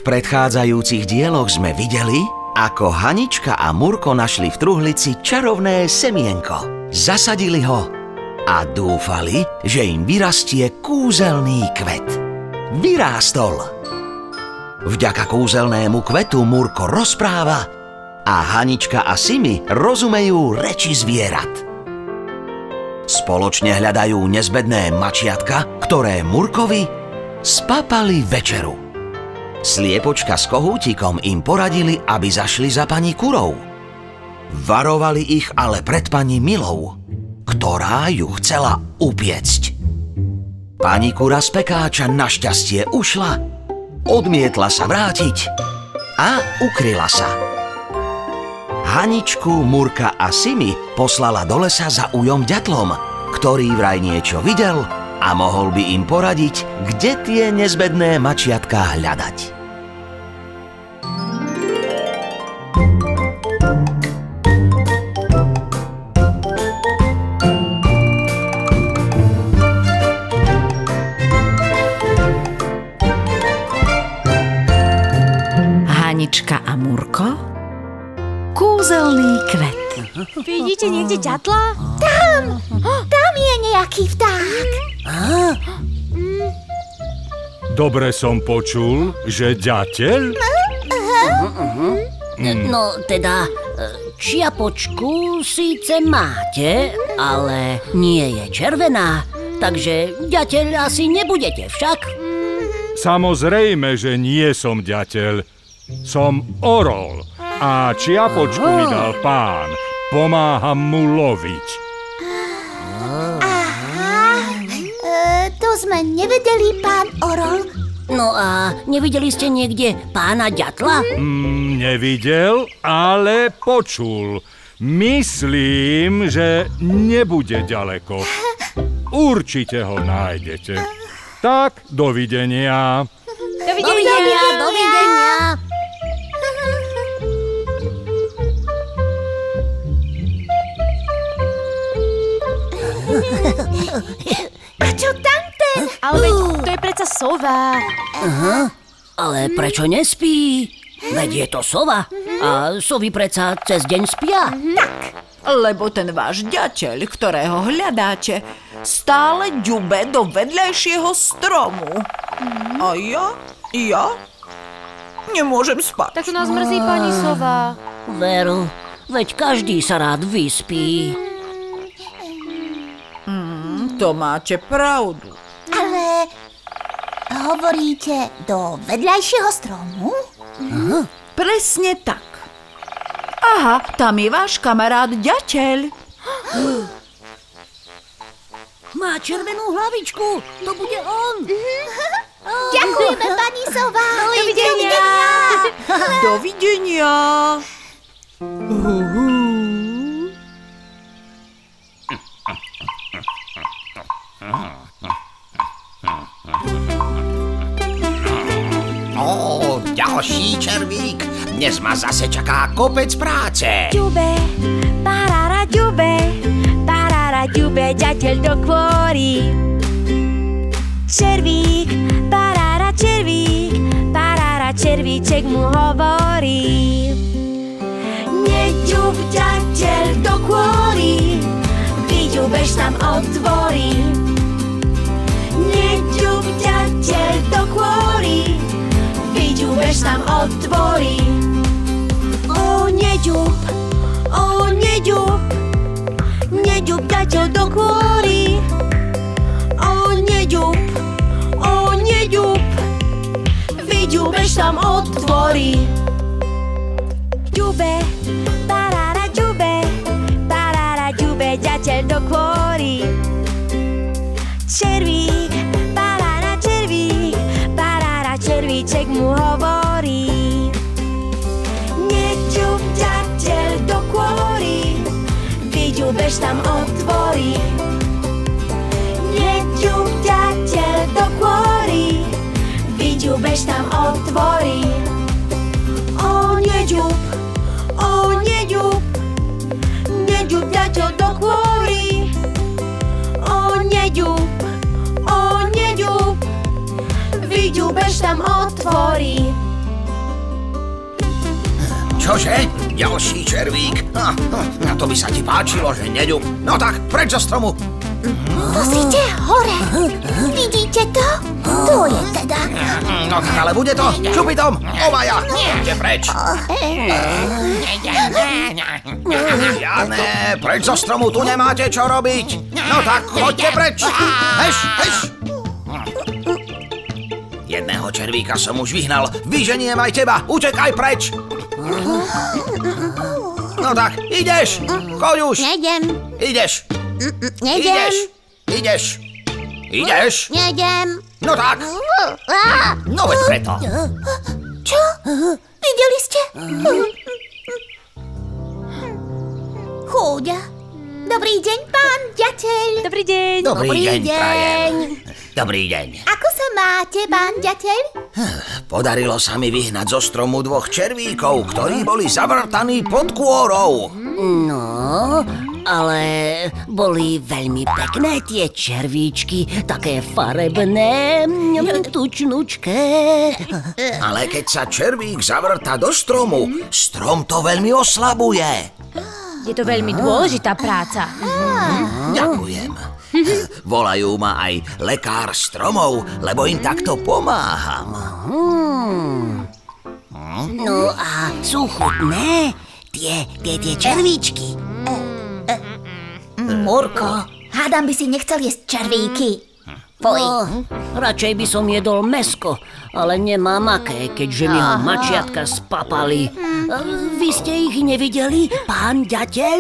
predchádzajúcich dieloch sme videli, ako Hanička a Murko našli v truhlici čarovné semienko. Zasadili ho a dúfali, že im vyrastie kúzelný kvet. Vyrástol. Vďaka kúzelnému kvetu Murko rozpráva a Hanička a Simi rozumejú reči zvierat. Spoločne hľadajú nezbedné mačiatka, ktoré Murkovi spapali večeru. Sliepočka s kohútikom im poradili, aby zašli za pani Kurou. Varovali ich ale pred pani Milou, ktorá ju chcela upiecť. Pani Kura z pekáča našťastie ušla, odmietla sa vrátiť a ukryla sa. Haničku, Murka a Simi poslala do lesa za ujom ďatlom, ktorý vraj niečo videl a mohol by im poradiť, kde tie nezbedné mačiatká hľadať. Hanička a Murko, kúzelný kvet. Vidíte niekde ďatla? Tam je nejaký vták. Dobre som počul, že ďateľ? No teda, čiapočku síce máte, ale nie je červená, takže ďateľ asi nebudete však. Samozrejme, že nie som ďateľ. Som orol a čiapočku mi dal pán. Pomáham mu loviť. To sme nevedeli, pán orol. No a nevideli ste niekde pána ďatla? Nevidel, ale počul. Myslím, že nebude ďaleko. Určite ho nájdete. Tak, dovidenia. Dovidenia, dovidenia. A čo tamten? Ale veď to je predsa sova. Ale prečo nespí? Veď je to sova. A sovy predsa cez deň spia. Lebo ten váš ďateľ, ktorého hľadáte, stále ďube do vedľajšieho stromu. A ja nemôžem spať. Tak to nás mrzí, pani sova. Veru, veď každý sa rád vyspí. To máte pravdu. Ale hovoríte do vedľajšieho stromu? Presne tak. Aha, tam je váš kamarát ďateľ. Má červenú hlavičku, to bude on. Ďakujeme, pani sova. Dovidenia. Dovidenia. Ďalší červík. Dnes ma zase čaká kopec práce. Ďube, parara ďube, ďateľ do kôry. Červík, parara červíček mu hovorí. Neďub, ďateľ do kôry, vyďubeš tam otvorí. Neďub, ďateľ do kôry, vyďubeš tam otvorí. O, neďub, neďub, ďateľ do kôry. O, neďub, vyďubeš tam otvorí. Ďube, parara ďube, ďateľ do kôry. Červík, parara červíček mu hovorí. Neďub, ďateľ do kôry, vyďubeš tam otvorí. Neďub, ďateľ do kôry, vyďubeš tam otvorí. O, neďub, neďub, ďateľ do kôry. O, neďub, vyďubeš tam otvorí. Čože? Ďalší červík? To by sa ti páčilo, že neďu. No tak, preč zo stromu. Pozrite, hore. Vidíte to? To je teda. No tak ale bude to. Čupitom, obaja. Poďte preč. Žiadne, preč zo stromu, tu nemáte čo robiť. No tak, choďte preč. Heš. Jedného červíka som už vyhnal. Vyženiem aj teba. Utekaj preč. No tak, ideš. Choď už. Nejdem. Ideš. Nejdem. Ideš. Nejdem. No tak. No veď preto. Čo? Videli ste? Chúďa. Dobrý deň, pán ďateľ. Dobrý deň. Dobrý deň, prajem. Dobrý deň. Ako sa máte, pán ďateľ? Podarilo sa mi vyhnať zo stromu 2 červíkov, ktorí boli zavrtaní pod kôrou. No, ale boli veľmi pekné tie červíčky, také farebné, tučnučké. Ale keď sa červík zavrta do stromu, strom to veľmi oslabuje. Je to veľmi dôležitá práca. Ďakujem. Volajú ma aj lekár stromov, lebo im takto pomáham. No a sú chutné tie červíčky. Murko, hádam by si nechcel jesť červíky. Radšej by som jedol mäsko, ale nemám aké, keďže mi ho mačiatka spapali. Vy ste ich nevideli, pán ďateľ?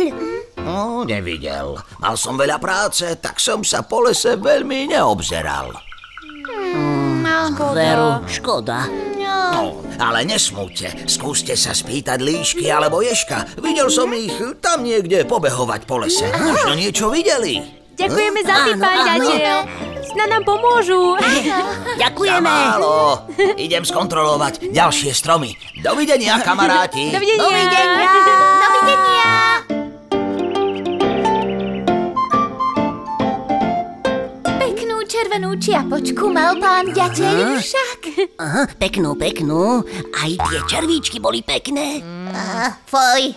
No, nevidel. Mal som veľa práce, tak som sa po lese veľmi neobzeral. Veru, škoda. No, ale nesmúďte. Skúste sa spýtať líšky alebo ježka. Videl som ich tam niekde pobehovať po lese. Možno niečo videli. Ďakujeme za tým, pán ďateľ. Snad nám pomôžu. Ďakujeme. Málo. Idem skontrolovať ďalšie stromy. Dovidenia, kamaráti. Dovidenia. Dovidenia. Peknú červenú čiapočku mal pán ďateľ však. Aha, peknú. Aj tie červíčky boli pekné. Fuj.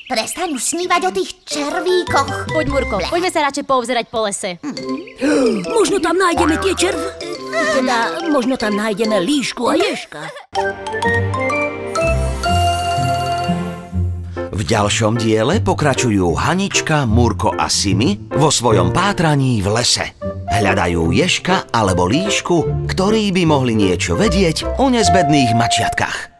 Prestaň už snívať o tých červíkoch. Poď, Murko, poďme sa radšej poobzerať po lese. Možno tam nájdeme tie možno tam nájdeme líšku a ježka. V ďalšom diele pokračujú Hanička, Murko a Simi vo svojom pátraní v lese. Hľadajú ježka alebo líšku, ktorí by mohli niečo vedieť o nezbedných mačiatkách.